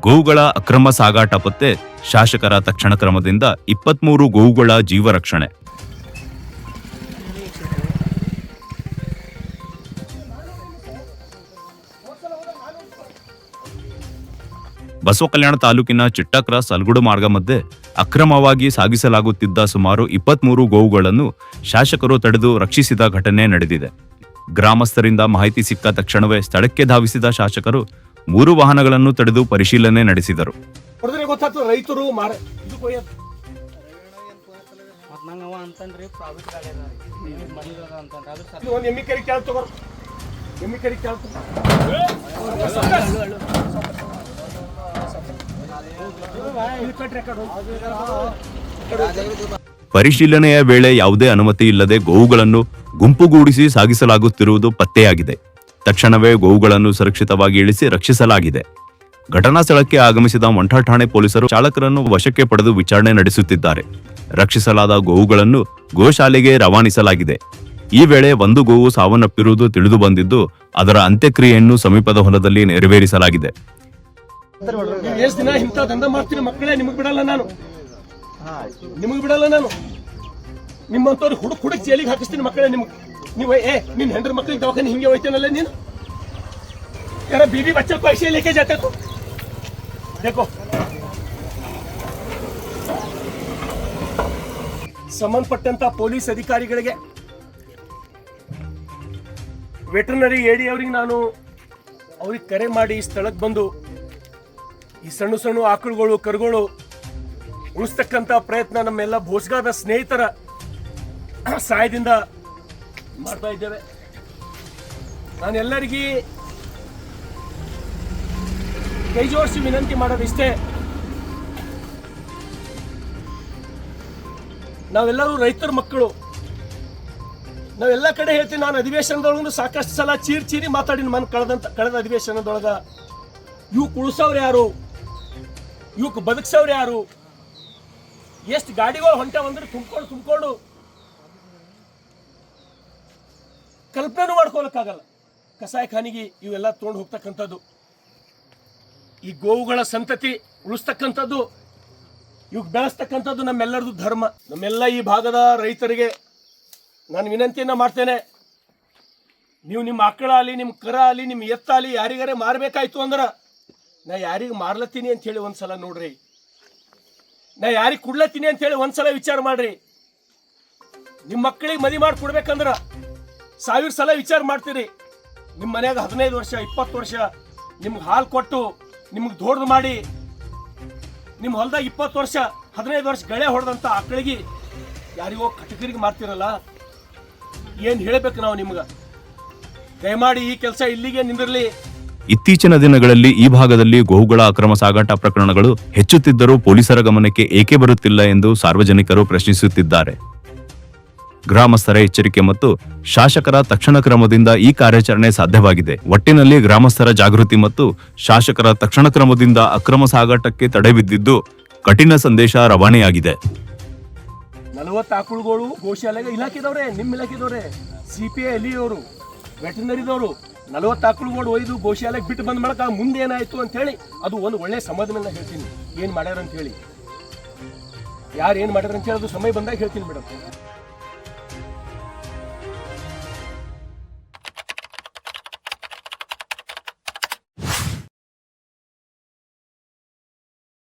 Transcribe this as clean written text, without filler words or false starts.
ಗೋವುಗಳ ಅಕ್ರಮ ಸಾಗಾಟ ಪತ್ತೆ, ಶಾಸಕರ ತಕ್ಷಣ ಕ್ರಮದಿಂದ 23 ಗೋವುಗಳ ಜೀವ ರಕ್ಷಣೆ. ಬಸವಕಲ್ಯಾಣ ತಾಲೂಕಿನ ಚಿಟ್ಟಕ್ರಾಸ್ ಅಲ್ಗುಡು ಮಾರ್ಗ ಮಧ್ಯೆ ಅಕ್ರಮವಾಗಿ ಸಾಗಿಸಲಾಗುತ್ತಿದ್ದ ಸುಮಾರು 23 ಗೋವುಗಳನ್ನು ಶಾಸಕರು ತಡೆದು ರಕ್ಷಿಸಿದ ಘಟನೆ ನಡೆದಿದೆ. ಗ್ರಾಮಸ್ಥರಿಂದ ಮಾಹಿತಿ ಸಿಕ್ಕ ತಕ್ಷಣವೇ ಸ್ಥಳಕ್ಕೆ ಧಾವಿಸಿದ ಶಾಸಕರು 3 ವಾಹನಗಳನ್ನು ತಡೆದು ಪರಿಶೀಲನೆ ನಡೆಸಿದರು. ರೈತರು ಪರಿಶೀಲನೆಯ ವೇಳೆ ಯಾವುದೇ ಅನುಮತಿ ಇಲ್ಲದೆ ಗೋವುಗಳನ್ನು ಗುಂಪುಗೂಡಿಸಿ ಸಾಗಿಸಲಾಗುತ್ತಿರುವುದು ಪತ್ತೆಯಾಗಿದೆ. ತಕ್ಷಣವೇ ಗೋವುಗಳನ್ನು ಸುರಕ್ಷಿತವಾಗಿ ಇಳಿಸಿ ರಕ್ಷಿಸಲಾಗಿದೆ. ಘಟನಾ ಸ್ಥಳಕ್ಕೆ ಆಗಮಿಸಿದ ಮೊಂಠಾ ಠಾಣೆ ಪೊಲೀಸರು ಚಾಲಕರನ್ನು ವಶಕ್ಕೆ ಪಡೆದು ವಿಚಾರಣೆ ನಡೆಸುತ್ತಿದ್ದಾರೆ. ರಕ್ಷಿಸಲಾದ ಗೋವುಗಳನ್ನು ಗೋಶಾಲೆಗೆ ರವಾನಿಸಲಾಗಿದೆ. ಈ ವೇಳೆ ಒಂದು ಗೋವು ಸಾವನ್ನಪ್ಪಿರುವುದು ತಿಳಿದು ಬಂದಿದ್ದು ಅದರ ಅಂತ್ಯಕ್ರಿಯೆಯನ್ನು ಸಮೀಪದ ಹೊಲದಲ್ಲಿ ನೆರವೇರಿಸಲಾಗಿದೆ. ನಿಮ್ಮಂತವ್ರು ಹುಡುಕ್ ಜೈಲಿಗೆ ಹಾಕಿಸ್ತೀನಿ ಮಕ್ಕಳೇ. ನೀವು ನಿನ್ ಹೆಂಡ್ರ ಮಕ್ಕಳಿಗೆ ದವಾಖಾನೆ ಹಿಂಗೆ ಹೋಯ್ತೇನಲ್ಲ ನೀನು. ಯಾರ बीवी बच्चे को ऐसे लेके जाते तो देखो. ಸಂಬಂಧಪಟ್ಟಂತ ಪೊಲೀಸ್ ಅಧಿಕಾರಿಗಳಿಗೆ, ವೆಟರ್ನರಿ ಎಡಿ ಅವರಿಗೆ ನಾನು ಅವ್ರಿಗೆ ಕರೆ ಮಾಡಿ ಸ್ಥಳಕ್ಕೆ ಬಂದು ಈ ಸಣ್ಣ ಸಣ್ಣ ಆಕಳುಗಳು ಕರುಗಳು ಉಳಿಸ್ತಕ್ಕಂಥ ಪ್ರಯತ್ನ ನಮ್ಮೆಲ್ಲ ಭೋಸ್ಗಾದ ಸ್ನೇಹಿತರ ಸಹಾಯದಿಂದ ಮಾಡ್ತಾ ಇದ್ದೇವೆ. ನಾನು ಎಲ್ಲರಿಗೂ ಕೈ ಜೋಡಿಸಿ ವಿನಂತಿ ಮಾಡೋದಿಷ್ಟೇ, ನಾವೆಲ್ಲರೂ ರೈತರ ಮಕ್ಕಳು. ನಾವೆಲ್ಲ ಕಡೆ ಹೇಳ್ತೀನಿ, ನಾನು ಅಧಿವೇಶನದೊಳಗೂ ಸಾಕಷ್ಟು ಸಲ ಚೀರಿ ಮಾತಾಡಿನ ಮನ್ ಕಳೆದ ಅಧಿವೇಶನದೊಳಗ ಇವಕ್ಕೆ ಉಳಿಸೋರು ಯಾರು, ಇವಕ್ಕೆ ಬದುಕ್ಸವ್ರು ಯಾರು, ಎಷ್ಟು ಗಾಡಿಗಳು ಹೊಂಟವಂದ್ರೆ ತುಂಬಿಕೊಂಡು ಕಲ್ಪನೆ ಮಾಡ್ಕೊಳಕ್ಕಾಗಲ್ಲ. ಕಸಾಯಿಖಾನಿಗೆ ಇವೆಲ್ಲ ತೊಗೊಂಡು ಹೋಗ್ತಕ್ಕಂಥದ್ದು, ಈ ಗೋವುಗಳ ಸಂತತಿ ಉಳಿಸ್ತಕ್ಕಂಥದ್ದು, ಇವಾಗ ಬೆಳೆಸ್ತಕ್ಕಂಥದ್ದು ನಮ್ಮೆಲ್ಲರದು ಧರ್ಮ. ನಮ್ಮೆಲ್ಲ ಈ ಭಾಗದ ರೈತರಿಗೆ ನಾನು ವಿನಂತಿಯನ್ನು ಮಾಡ್ತೇನೆ, ನೀವು ನಿಮ್ಮ ಆಕಳ ಆಗಲಿ, ನಿಮ್ಮ ಕರ ಆಗಲಿ, ನಿಮ್ಮ ಎತ್ತಾಗಲಿ ಯಾರಿಗಾರೆ ಮಾರಬೇಕಾಯ್ತು ಅಂದ್ರೆ ನಾ ಯಾರಿಗೆ ಮಾರ್ಲತ್ತೀನಿ ಅಂಥೇಳಿ ಒಂದ್ಸಲ ನೋಡ್ರಿ, ನಾ ಯಾರಿಗೆ ಕೊಡ್ಲತ್ತೀನಿ ಅಂಥೇಳಿ ಒಂದ್ಸಲ ವಿಚಾರ ಮಾಡ್ರಿ. ನಿಮ್ಮ ಮಕ್ಕಳಿಗೆ ಮದುವೆ ಮಾಡಿ ಕೊಡ್ಬೇಕಂದ್ರೆ 1000 ಸಲ ವಿಚಾರ ಮಾಡ್ತೀರಿ. ನಿಮ್ಮ ಮನ್ಯಾಗ 15 ವರ್ಷ 20 ವರ್ಷ ನಿಮ್ಗೆ ಹಾಲು ಕೊಟ್ಟು ನಿಮ್ಗೆ ದೊಡ್ದು ಮಾಡಿ ನಿಮ್ಮ ಹೊಲದಾಗ 20 ವರ್ಷ 15 ವರ್ಷ ಗಳೆ ಹೊಡೆದಂಥ ಆಕಳಿಗೆ ಯಾರಿಗೋ ಕಟಕರಿಗೆ ಮಾರ್ತಿರಲ್ಲ, ಏನು ಹೇಳಬೇಕು ನಾವು ನಿಮ್ಗೆ? ದಯಮಾಡಿ ಈ ಕೆಲಸ ಇಲ್ಲಿಗೆ ನಿಂದಿರಲಿ. ಇತ್ತೀಚಿನ ದಿನಗಳಲ್ಲಿ ಈ ಭಾಗದಲ್ಲಿ ಗೋವುಗಳ ಅಕ್ರಮ ಸಾಗಾಟ ಪ್ರಕರಣಗಳು ಹೆಚ್ಚುತ್ತಿದ್ದರೂ ಪೊಲೀಸರ ಗಮನಕ್ಕೆ ಏಕೆ ಬರುತ್ತಿಲ್ಲ ಎಂದು ಸಾರ್ವಜನಿಕರು ಪ್ರಶ್ನಿಸುತ್ತಿದ್ದಾರೆ. ಗ್ರಾಮಸ್ಥರ ಎಚ್ಚರಿಕೆ ಮತ್ತು ಶಾಸಕರ ತಕ್ಷಣ ಕ್ರಮದಿಂದ ಈ ಕಾರ್ಯಾಚರಣೆ ಸಾಧ್ಯವಾಗಿದೆ. ಒಟ್ಟಿನಲ್ಲಿ ಗ್ರಾಮಸ್ಥರ ಜಾಗೃತಿ ಮತ್ತು ಶಾಸಕರ ತಕ್ಷಣ ಕ್ರಮದಿಂದ ಅಕ್ರಮ ಸಾಗಾಟಕ್ಕೆ ತಡೆ ಬಿದ್ದಿದ್ದು ಕಠಿಣ ಸಂದೇಶ ರವಾನೆಯಾಗಿದೆ. 40 ಆಕಳುಗಳು ಗೋಶಾಲೆಗೆ ಇಲಾಖೆದವ್ರೆ, ನಿಮ್ಮ ಇಲಾಖೆದವ್ರೆ, CPI ಎಲ್ಲಿಯವರು, ವೆಟರ್ನರಿದವರು 40 ಆಕಳುಗಳು ಒಯ್ದು ಗೋಶಾಲೆಗೆ ಬಿಟ್ಟು ಬಂದ ಮಾಡಕ ಮುಂದೆ ಏನಾಯ್ತು ಅಂತ ಹೇಳಿ ಅದು ಒಂದು ಒಳ್ಳೆ ಸಮಾಧಾನ ಹೇಳ್ತೀನಿ. ಏನ್ ಮಾಡ್ಯಾರ ಅಂತ ಹೇಳಿ, ಯಾರು ಏನ್ ಮಾಡ್ಯಾರ ಅಂತ ಹೇಳಿ ಅದು ಸಮಯ ಬಂದಾಗ ಹೇಳ್ತೀನಿ ಮೇಡಮ್.